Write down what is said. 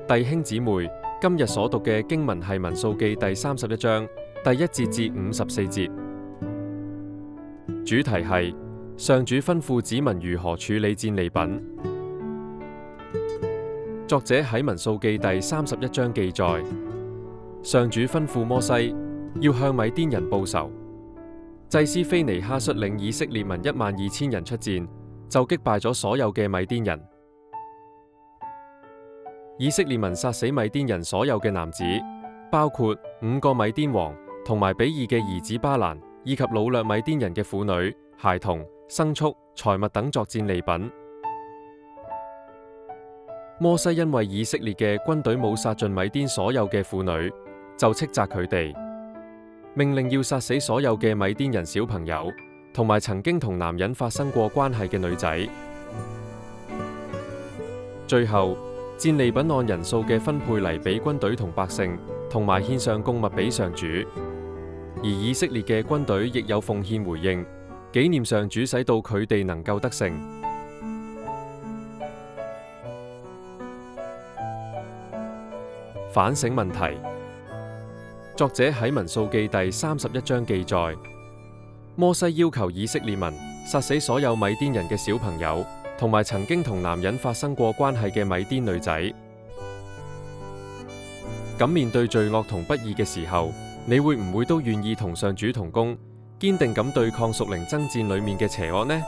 弟兄姊妹，今日所讀嘅經文係民數記第31章第1節至54節，主題係上主吩咐子民如何處理戰利品。作者喺民數記第31章記載，上主吩咐摩西要向米甸人報仇。祭司非尼哈率領以色列民12000人出戰，就擊敗咗所有嘅米甸人。以色列民殺死米甸人所有嘅男子，包括5個米甸王同埋比爾嘅兒子巴蘭，以及擄掠米甸人嘅婦女、孩童、牲畜、財物等作戰利品。摩西因為以色列嘅軍隊冇殺盡米甸所有嘅婦女，就斥責佢哋，命令要殺死所有嘅米甸人小朋友，同埋曾經同男人發生過關係嘅女仔。最後，戰利品按人數嘅分配嚟俾軍隊同百姓，同埋獻上供物俾上主。而以色列嘅軍隊亦有奉獻回應，紀念上主使到佢哋能夠得勝。反省問題。作者喺民數記第31章記載，摩西要求以色列民殺死所有米甸人嘅小朋友，同埋曾經同男人發生過關係嘅米甸女仔。咁面對罪惡同不義嘅時候，你會唔會都願意同上主同工，堅定咁對抗屬靈爭戰裏面嘅邪惡呢？